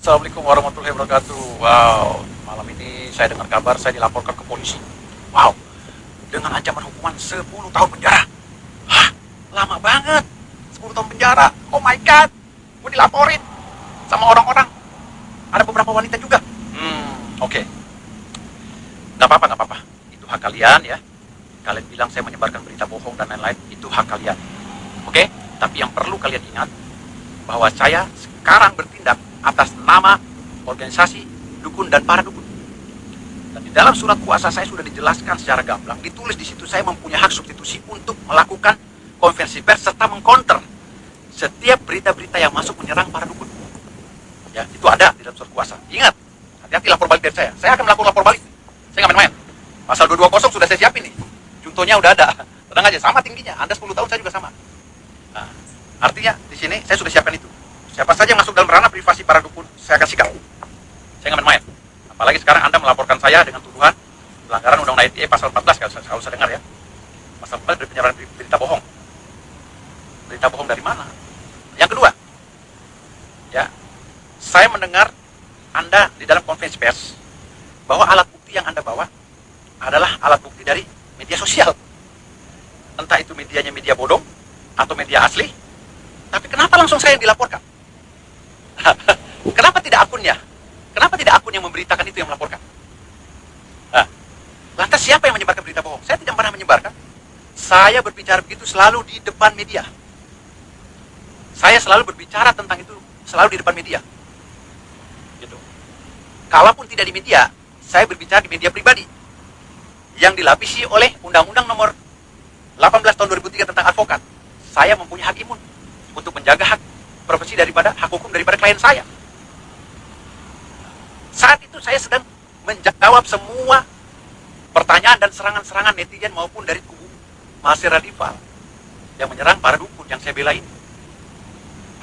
Assalamualaikum warahmatullahi wabarakatuh. Wow, malam ini saya dengar kabar saya dilaporkan ke polisi. Wow, dengan ancaman hukuman 10 tahun penjara. Hah, lama banget. 10 tahun penjara. Oh my god. Gue dilaporin sama orang-orang. Ada beberapa wanita juga. Oke. Nggak apa-apa, nggak apa-apa. Itu hak kalian ya. Kalian bilang saya menyebarkan berita bohong dan lain-lain. Itu hak kalian. Oke? Tapi yang perlu kalian ingat bahwa saya sekarang bertindak atas nama organisasi dukun dan para dukun. Dan di dalam surat kuasa saya sudah dijelaskan secara gamblang, ditulis di situ saya mempunyai hak substitusi untuk melakukan konversi pers serta mengcounter setiap berita-berita yang masuk menyerang para dukun. Ya, itu ada di dalam surat kuasa. Ingat, hati-hati lapor balik dari saya. Saya akan melakukan lapor balik. Saya nggak main-main. Pasal 220 sudah saya siapin nih. Contohnya udah ada. Tenang aja, sama tingginya. Anda 10 tahun, saya juga sama. Nah, artinya di sini saya sudah siapkan itu. Siapa saja yang masuk dalam ranah privasi para dukun, saya akan sikat. Saya nggak main-main. Apalagi sekarang Anda melaporkan saya dengan tuduhan pelanggaran Undang-Undang ITE pasal 14, kalau usah dengar ya. Pasal 14 dari penyebaran berita bohong. Berita bohong dari mana? Yang kedua, ya, saya mendengar Anda di dalam konferensi pers bahwa alat bukti yang Anda bawa adalah alat bukti dari media sosial. Entah itu medianya media bodong atau media asli. Tapi kenapa langsung saya yang dilaporkan? Kenapa tidak akunnya? Kenapa tidak akun yang memberitakan itu yang melaporkan? Nah, lantas siapa yang menyebarkan berita bohong? Saya tidak pernah menyebarkan. Saya berbicara begitu selalu di depan media. Saya selalu berbicara tentang itu selalu di depan media. Gitu. Kalaupun tidak di media, saya berbicara di media pribadi yang dilapisi oleh Undang-Undang Nomor 18 Tahun 2003 tentang advokat. Saya mempunyai hak imun untuk menjaga hak profesi daripada hak hukum daripada klien saya. Saat itu saya sedang menjawab semua pertanyaan dan serangan-serangan netizen maupun dari kubu Masih Radifal yang menyerang para dukun yang saya bela ini.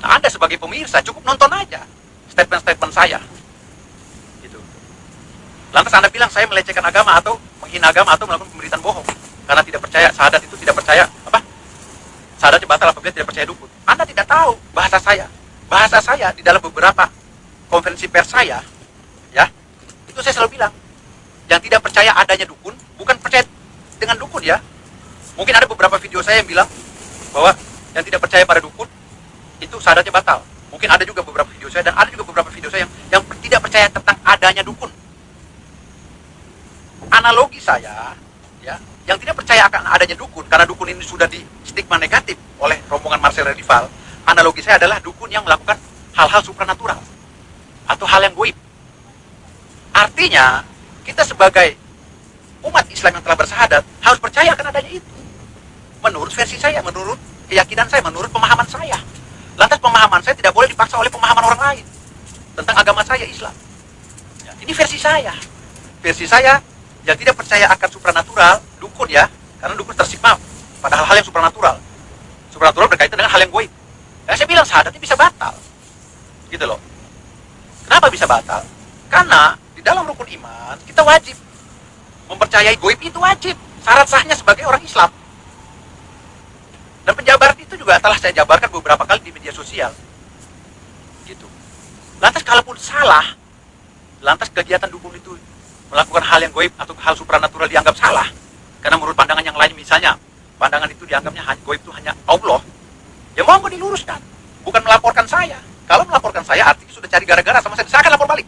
Nah, Anda sebagai pemirsa cukup nonton aja statement-statement saya. Gitu. Lantas Anda bilang saya melecehkan agama atau menghina agama atau melakukan pemberitaan bohong karena tidak percaya syahadat itu tidak percaya apa? Syahadatnya batal apabila tidak percaya dukun. Anda tidak tahu bahasa saya. Bahasa saya di dalam beberapa konferensi pers saya, ya, itu saya selalu bilang, yang tidak percaya adanya dukun, bukan percaya dengan dukun ya. Mungkin ada beberapa video saya yang bilang bahwa yang tidak percaya pada dukun itu syahadatnya batal. Mungkin ada juga beberapa video saya dan ada juga beberapa video saya yang tidak percaya tentang adanya dukun. Analogi saya, ya, yang tidak percaya akan adanya dukun karena dukun ini sudah di stigma negatif oleh rombongan Marcel Redival. Analogi saya adalah dukun yang melakukan hal-hal supranatural atau hal yang goib. Artinya kita sebagai umat Islam yang telah bersyahadat harus percaya akan adanya itu. Menurut versi saya, menurut keyakinan saya, menurut pemahaman saya. Lantas pemahaman saya tidak boleh dipaksa oleh pemahaman orang lain tentang agama saya Islam. Ya, ini versi saya. Versi saya yang tidak percaya akan supranatural, dukun ya, karena dukun tersigma pada hal-hal yang supranatural. Supranatural berkaitan dengan hal yang goib. Ya, saya bilang syahadatnya bisa batal. Gitu loh. Kenapa bisa batal? Karena di dalam rukun iman kita wajib mempercayai goib, itu wajib. Syarat sahnya sebagai orang Islam. Dan penjabaran itu juga telah saya jabarkan beberapa kali di media sosial. Gitu. Lantas kalaupun salah, lantas kegiatan dukun itu melakukan hal yang goib atau hal supranatural dianggap salah. Karena menurut pandangan yang lain misalnya, pandangan itu dianggapnya goib itu hanya Allah. Ya mau diluruskan, bukan melaporkan saya. Kalau melaporkan saya artinya sudah cari gara-gara sama saya akan lapor balik.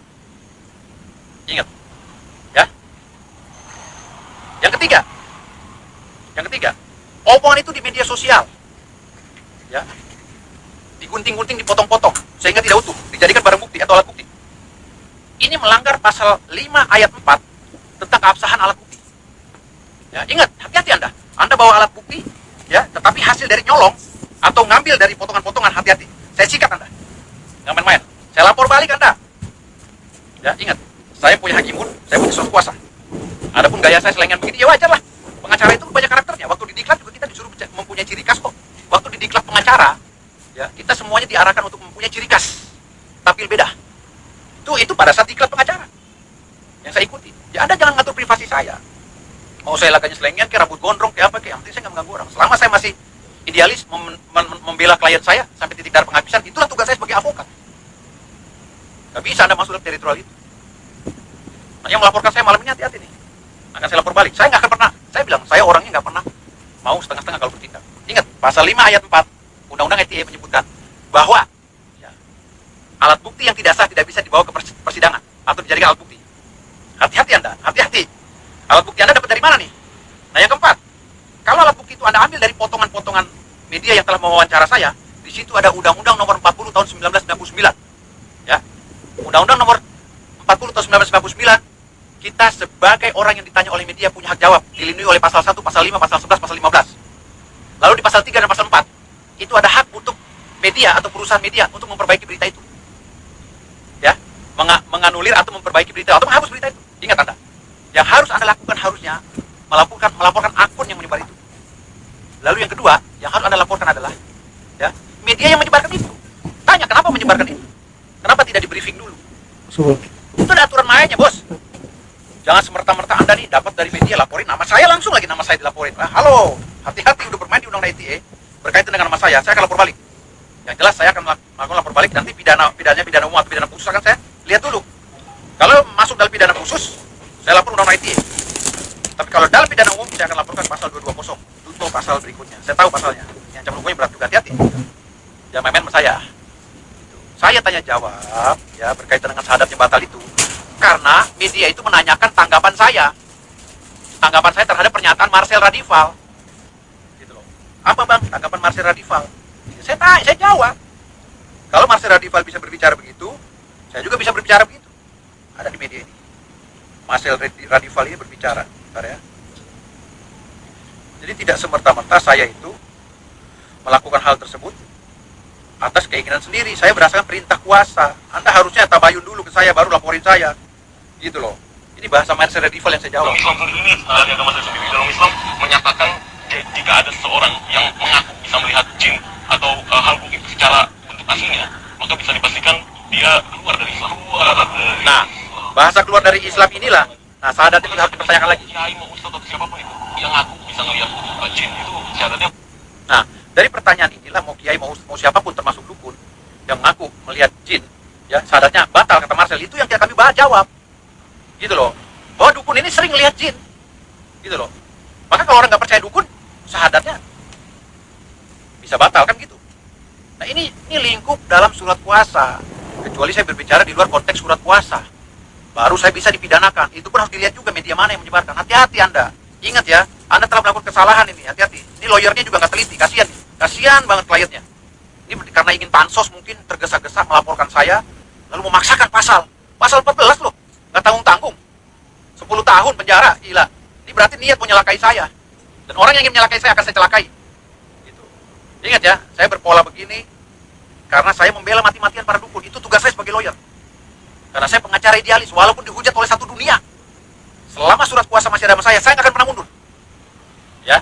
Ingat, ya. Yang ketiga, omongan itu di media sosial, ya, digunting-gunting, dipotong-potong sehingga tidak utuh, dijadikan barang bukti atau alat bukti. Ini melanggar pasal 5 ayat 4 tentang keabsahan alat bukti. Ya, ingat, hati-hati Anda. Anda bawa alat bukti, ya, tetapi hasil dari nyolong atau ngambil dari potongan-potongan, hati-hati. Saya sikat Anda. Nggak main-main. Saya lapor balik Anda. Ya, ingat, saya punya hak imun, saya punya surat kuasa. Adapun gaya saya selengan begini, ya wajar lah. Pengacara itu banyak karakternya. Waktu di diklat juga kita disuruh mempunyai ciri khas kok. Waktu di diklat pengacara, ya, kita semuanya diarahkan untuk mempunyai ciri khas. Tampil beda. Itu pada saat diklat pengacara yang saya ikuti. Ya, Anda jangan ngatur privasi saya. Mau saya laganya selengean, kayak rambut gondrong, kayak apa, kayak yang penting saya nggak mengganggu orang. Selama saya masih idealis membela klien saya sampai titik darah penghabisan, itulah tugas saya sebagai advokat. Nggak bisa Anda masuk dalam teritorial itu. Nah, yang melaporkan saya malam ini hati-hati nih. Akan saya lapor balik. Saya nggak akan pernah. Saya bilang, saya orangnya nggak pernah mau setengah-setengah kalau bertindak. Ingat, pasal 5 ayat 4 Undang-Undang ITE menyebutkan bahwa ya, alat bukti yang tidak sah tidak bisa dibawa ke persidangan atau dijadikan alat bukti. Hati-hati Anda, hati-hati. Alat bukti Anda dapat dari mana nih? Nah, yang keempat, kalau alat bukti itu Anda ambil dari potongan-potongan media yang telah mewawancara saya, di situ ada Undang-Undang nomor 40 tahun 1999. Ya. Undang-Undang nomor 40 tahun 1999, kita sebagai orang yang ditanya oleh media punya hak jawab, dilindungi oleh pasal 1, pasal 5, pasal 11, pasal 15. Lalu di pasal 3 dan pasal 4, itu ada hak untuk media atau perusahaan media untuk memperbaiki berita itu. Ya, menganulir atau memperbaiki berita atau menghapus berita itu. Ingat Anda, yang harus Anda lakukan harusnya melaporkan akun yang menyebar itu. Lalu yang kedua, yang harus Anda laporkan adalah ya, media yang menyebarkan itu. Tanya kenapa menyebarkan itu? Kenapa tidak di briefing dulu? Itu ada aturan mainnya, Bos. Jangan semerta-merta Anda nih dapat dari media laporin nama saya langsung lagi, nama saya dilaporin. Halo, hati-hati udah bermain di Undang-Undang ITE berkaitan dengan nama saya akan lapor balik. Yang jelas saya akan melakukan lapor balik, nanti pidana umum atau pidana khusus akan saya lihat dulu. Kalau masuk dalam pidana khusus, saya lapor Undang-Undang ITE. Tapi kalau dalam pidana umum, saya akan laporkan pasal 220 untuk pasal berikutnya. Saya tahu pasalnya. Yang ancaman hukumnya berat juga, hati-hati. Jangan main-main sama saya. Saya tanya jawab ya berkaitan dengan syahadatnya batal itu karena media itu menanyakan tanggapan saya terhadap pernyataan Marcel Radival gitu loh. Apa Bang tanggapan Marcel Radival? Saya jawab. Kalau Marcel Radival bisa berbicara begitu, saya juga bisa berbicara begitu. Ada di media ini Marcel Radival ini berbicara. Bentar ya. Jadi tidak semerta-merta saya itu melakukan hal tersebut atas keinginan sendiri. Saya berdasarkan perintah kuasa. Anda harusnya tabayun dulu ke saya, baru laporin saya. Gitu loh. Ini bahasa Marcel Radival yang saya jawab. Dalam Islam sendiri, di agama saya sendiri, dalam Islam menyatakan jika ada seseorang yang mengaku bisa melihat jin atau hal goib secara bentuk aslinya, maka bisa dipastikan dia keluar dari Islam. Nah, bahasa keluar dari Islam inilah, nah syahadat itu harus dipertanyakan lagi. Kiai mau ustaz atau siapapun itu yang ngaku bisa melihat jin itu syahadatnya. Nah, dari pertanyaan inilah mau kiai mau siapapun termasuk dukun yang mengaku melihat jin, ya syahadatnya batal kata Marcel. Itu yang kami bahas jawab, gitu loh. Bahwa dukun ini sering lihat jin, gitu loh. Maka kalau orang nggak percaya dukun, syahadatnya bisa batal kan gitu. Nah ini lingkup dalam surat kuasa. Kecuali saya berbicara di luar konteks surat kuasa, baru saya bisa dipidanakan. Itu pun harus dilihat juga media mana yang menyebarkan. Hati-hati Anda. Ingat ya, Anda telah melakukan kesalahan ini. Hati-hati. Ini lawyernya juga nggak teliti. Kasihan nih. Kasihan banget kliennya. Ini karena ingin pansos mungkin tergesa-gesa melaporkan saya, lalu memaksakan pasal 14 loh, nggak tanggung-tanggung, 10 tahun penjara, gila. Ini berarti niat mau nyelakai saya, dan orang yang ingin menyelakai saya akan saya celakai. Gitu. Ingat ya, saya berpola begini karena saya membela mati-matian para dukun. Itu tugas saya sebagai lawyer. Karena saya pengacara idealis, walaupun dihujat oleh satu dunia. Selama surat kuasa masih ada sama saya nggak akan pernah mundur. Ya.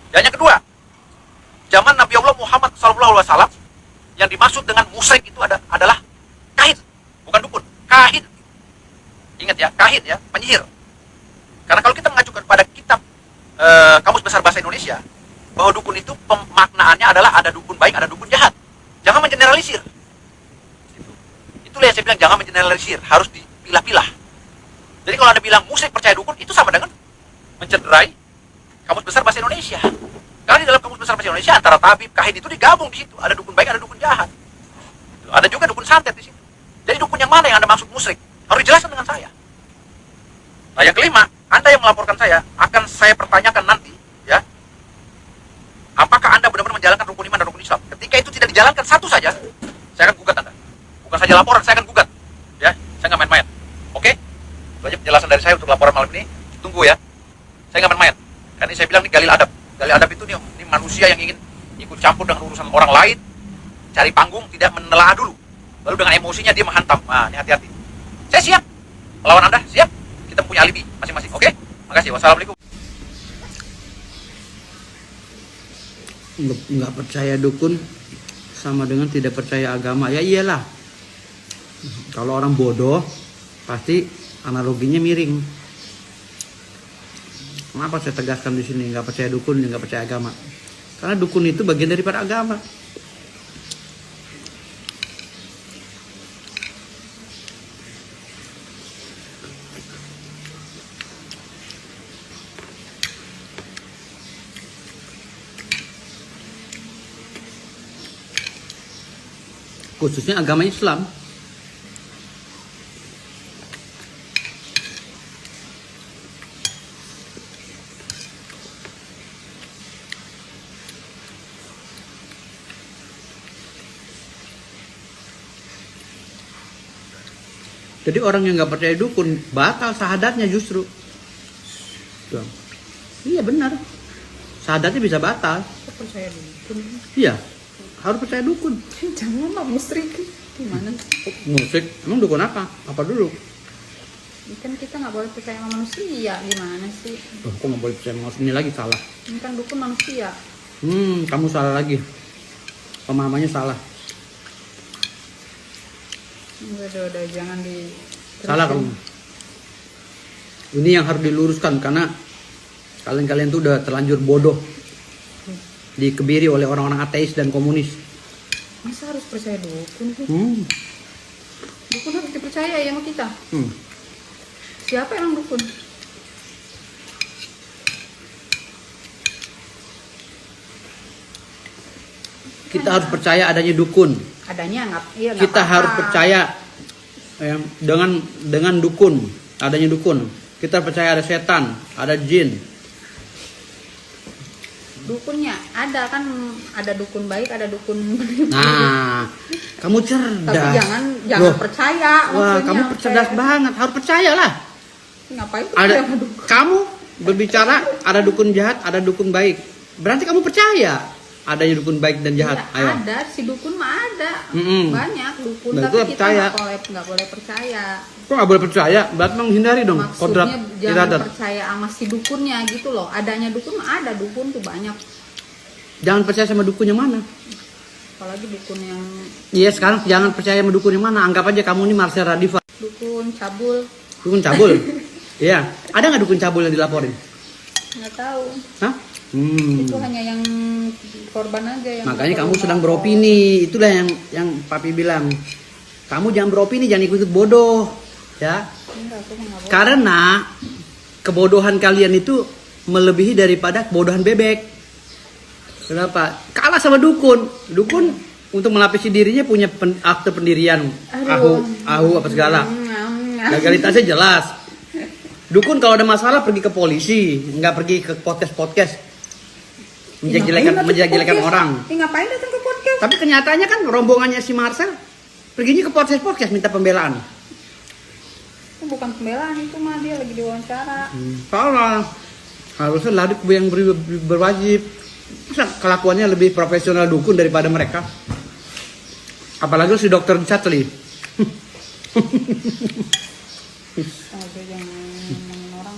Dan yang kedua, zaman Nabi Allah Muhammad SAW, yang dimaksud dengan musyrik itu adalah kahin, bukan dukun, kahin. Ingat ya, kahin ya, penyihir. Karena kalau kita mengacu pada kitab Kamus Besar Bahasa Indonesia, bahwa dukun itu pemaknaannya adalah ada dukun baik, ada dukun jahat. Jangan mengeneralisir. Gitu. Itulah yang saya bilang, jangan mengeneralisir, harus dipilah-pilah. Jadi kalau Anda bilang musyrik percaya dukun, itu sama dengan mencederai Kamus Besar Bahasa Indonesia. Karena di dalam Kamus Besar Bahasa Indonesia antara tabib, kahin itu digabung di situ. Ada dukun baik, ada dukun jahat. Ada juga dukun santet di situ. Jadi dukun yang mana yang Anda maksud musyrik? Harus dijelaskan dengan saya. Nah yang kelima, Anda yang melaporkan saya akan saya pertanyakan nanti, ya. Apakah Anda benar-benar menjalankan rukun iman dan rukun Islam? Ketika itu tidak dijalankan satu saja, saya akan gugat Anda. Bukan saja laporan, saya akan gugat. Ya, saya nggak main-main. Oke? Itu aja penjelasan dari saya untuk laporan malam ini. Tunggu ya. Saya nggak main-main. Karena saya bilang ini galil adab. Galil adab itu nih, ini manusia yang ingin ikut campur dengan urusan orang lain, cari panggung, tidak menelaah dulu. Lalu dengan emosinya dia menghantam. Nah, ini hati-hati. Saya siap. Melawan Anda, siap. Kita punya alibi masing-masing. Oke? Makasih. Wassalamualaikum. Nggak percaya dukun sama dengan tidak percaya agama. Ya iyalah. Kalau orang bodoh, pasti analoginya miring. Kenapa saya tegaskan di sini nggak percaya dukun, nggak percaya agama? Karena dukun itu bagian daripada agama. khususnya agama Islam. Jadi orang yang nggak percaya dukun batal syahadatnya justru. Tuh. Iya benar. Syahadatnya bisa batal. Percaya dukun. Iya. Harus percaya dukun. Jangan lah musyrik. Gimana sih? Musik. Emang dukun apa? Apa dulu? Kan kita nggak boleh percaya sama manusia. Gimana sih? Oh, kok nggak boleh percaya sama ini lagi salah. Ini kan dukun manusia. Kamu salah lagi. Pemahamannya salah. Udah jangan di. Salah kamu. Ini yang harus diluruskan karena kalian tuh udah terlanjur bodoh. Dikebiri oleh orang-orang ateis dan komunis. Masa harus percaya dukun sih? Dukun harus dipercaya ya sama kita. Siapa yang dukun? Kita harus percaya adanya dukun. Adanya nggak? Iya, nggak Kita apa-apa. harus percaya dengan dukun, adanya dukun. Kita percaya ada setan, ada jin. Dukunnya ada kan, ada dukun baik, ada dukun. Nah, kamu cerdas. Tapi jangan Loh, percaya. wah, maksudnya. kamu cerdas banget. Harus percayalah. Ngapain Ada percaya sama dukun? kamu berbicara ada dukun jahat, ada dukun baik. Berarti kamu percaya adanya dukun baik dan jahat. Ya, Ayo. ada si dukun mah ada. Mm-mm. Banyak dukun, Dan tapi itu kita percaya. nggak boleh percaya. Kok nggak boleh percaya? Berarti menghindari dong kodrat Maksudnya jangan iradat. percaya sama si dukunnya gitu loh. Adanya dukun mah ada, dukun tuh banyak. Jangan percaya sama dukun yang mana. Apalagi dukun yang Iya, sekarang jangan percaya sama dukun yang mana. Anggap aja kamu ini Marcel Radifa. dukun cabul, Dukun cabul. Iya. Ada nggak dukun cabul yang dilaporin? nggak tahu. Hah? Itu hanya yang korban aja yang. Makanya nggak kamu perlu sedang lapor. beropini. Itulah yang papi bilang. Kamu jangan beropini, jangan ikut bodoh. Ya. Enggak, aku mah nggak boleh. Karena kebodohan kalian itu melebihi daripada kebodohan bebek. Kenapa? Kalah sama dukun. Dukun untuk melapisi dirinya punya akte pendirian. Ahu apa segala. Legalitasnya jelas. Dukun kalau ada masalah pergi ke polisi, nggak pergi ke podcast. Menjelek-jelekan orang. Ngapain datang ke podcast? Tapi kenyataannya kan rombongannya si Marcel perginya ke podcast minta pembelaan. Itu bukan pembelaan, itu mah dia lagi diwawancara. Salah. Harusnya laduk yang berwajib. Masa kelakuannya lebih profesional dukun daripada mereka. Apalagi si dokter Chatli. Aja jangan ngomongin orang.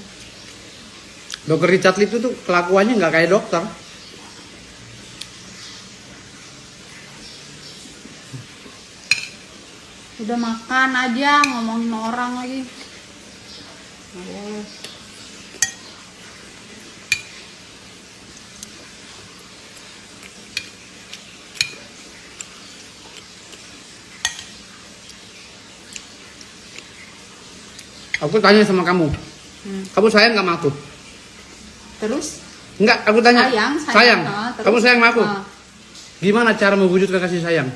Dokter Richard Lee itu tuh kelakuannya nggak kayak dokter. Udah makan aja, ngomongin orang lagi. Nggak boleh. Aku tanya sama kamu, kamu sayang nggak sama aku? Terus Enggak, aku tanya. sayang. Terus, Kamu sayang sama aku? Gimana cara mewujudkan kasih sayang?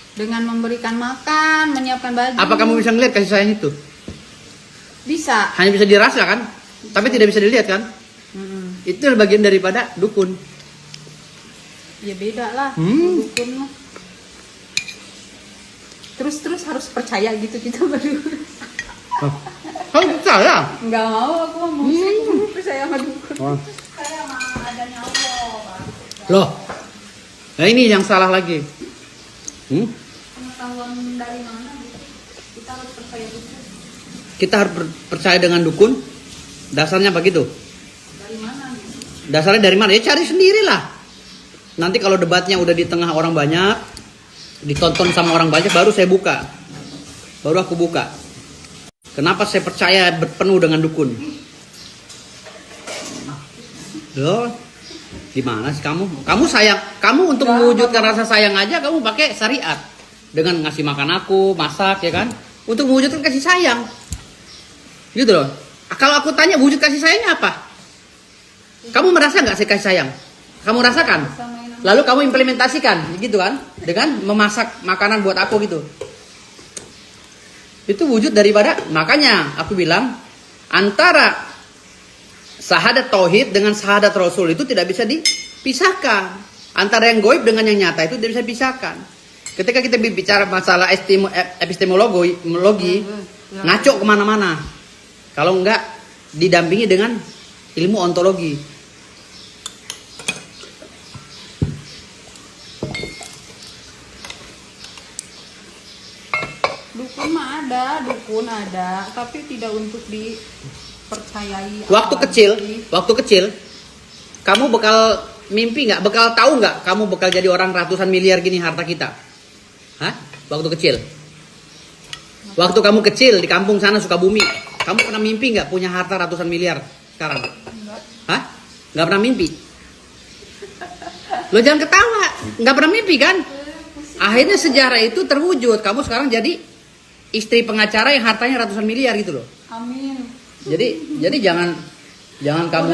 dengan memberikan makan, menyiapkan baju. Apa kamu bisa ngeliat kasih sayang itu? Bisa. Hanya bisa dirasa kan? Tapi tidak bisa dilihat kan? Mm-mm. Itu bagian daripada dukun. Ya beda lah. Dukun lah. Terus harus percaya gitu kita baru. Oh, kamu percaya? Nggak mau aku mau musik, percaya sama dukun. Oh. Percaya sama adanya Allah. Loh, nah ini yang salah lagi. Pengetahuan dari mana gitu? Kita harus percaya dukun. Kita harus percaya dengan dukun. Dasarnya begitu. Dari mana gitu? Dasarnya dari mana? Ya cari sendirilah. Nanti kalau debatnya udah di tengah orang banyak, ditonton sama orang banyak, baru saya buka. Baru aku buka. Kenapa saya percaya penuh dengan dukun? Loh, gimana sih kamu? Kamu sayang, kamu untuk mewujudkan rasa sayang aja kamu pakai syariat. Dengan ngasih makan aku, masak ya kan? Untuk mewujudkan kasih sayang. Gitu loh. Kalau aku tanya wujud kasih sayangnya apa? Kamu merasa nggak saya kasih sayang? Kamu rasakan. Lalu kamu implementasikan, gitu kan? Dengan memasak makanan buat aku gitu. Itu wujud daripada, makanya aku bilang antara syahadat tauhid dengan syahadat rasul itu tidak bisa dipisahkan. Antara yang goib dengan yang nyata itu tidak bisa dipisahkan. Ketika kita bicara masalah epistemologi, ngaco kemana-mana. Kalau enggak didampingi dengan ilmu ontologi. Dukun ada, tapi tidak untuk dipercayai. Waktu kecil, kamu bekal mimpi nggak? Bekal tahu nggak? Kamu bekal jadi orang ratusan miliar gini harta kita? Hah? Waktu kecil. Waktu kamu kecil di kampung sana Sukabumi, kamu pernah mimpi nggak punya harta ratusan miliar sekarang? Enggak. Hah? Nggak pernah mimpi? Lo jangan ketawa, nggak pernah mimpi kan? Akhirnya sejarah itu terwujud. Kamu sekarang jadi istri pengacara yang hartanya ratusan miliar gitu loh. Amin. Jadi jangan kamu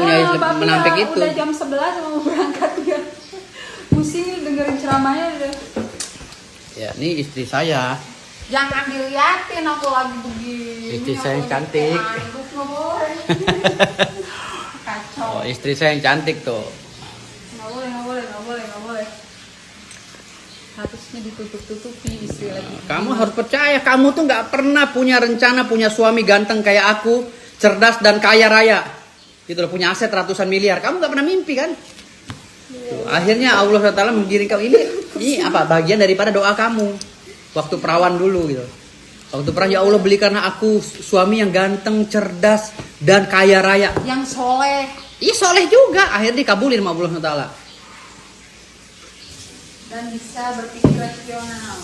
menampik itu. Udah jam 11 mau berangkat ya. Pusing dengerin ceramahnya udah. Ya, ini istri saya. Jangan diliatin aku lagi begini. Istri saya yang cantik. Nggak boleh. Kacau. Oh, istri saya yang cantik tuh. Nggak boleh. Harusnya ditutup-tutupi istri lagi. Kamu harus percaya, kamu tuh nggak pernah punya rencana punya suami ganteng kayak aku, cerdas dan kaya raya. Gitu loh, punya aset ratusan miliar. Kamu nggak pernah mimpi kan? Tuh, akhirnya Allah SWT menggiring kamu. Ini apa? Bagian daripada doa kamu. Waktu perawan dulu gitu. Waktu perawan, ya Allah belikanlah aku suami yang ganteng, cerdas dan kaya raya. Yang soleh. Iya soleh juga. Akhirnya dikabulin sama Allah SWT. Dan bisa berpikir rasional.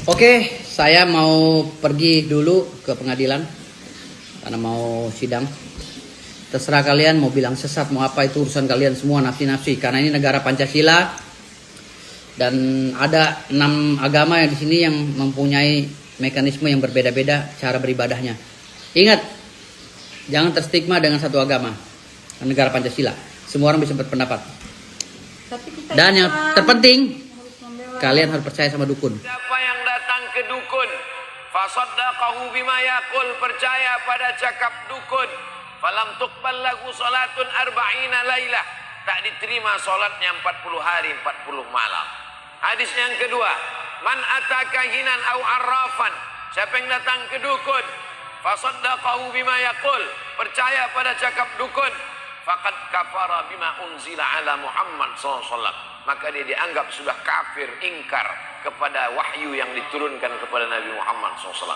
Oke, saya mau pergi dulu ke pengadilan karena mau sidang. Terserah kalian mau bilang sesat mau apa, itu urusan kalian semua, nafsi-nafsi. Karena ini negara Pancasila dan ada 6 agama yang di sini yang mempunyai mekanisme yang berbeda-beda cara beribadahnya. Ingat, jangan terstigma dengan satu agama. Negara Pancasila, semua orang bisa berpendapat. Tapi kita Dan yang terpenting, harus membela. kalian harus percaya sama dukun. Siapa yang datang ke dukun, fasaddaqahu bima yaqul, percaya pada cakap dukun, falam tuqbal lahu salatun arba'ina lailah, tak diterima salatnya 40 hari 40 malam. Hadis yang kedua, man ataka hinan au arrafan, siapa yang datang ke dukun, fasaddaqahu bima yaqul, percaya pada cakap dukun, faqad kafara bima unzila ala Muhammad SAW, maka dia dianggap sudah kafir, ingkar kepada wahyu yang diturunkan kepada Nabi Muhammad SAW.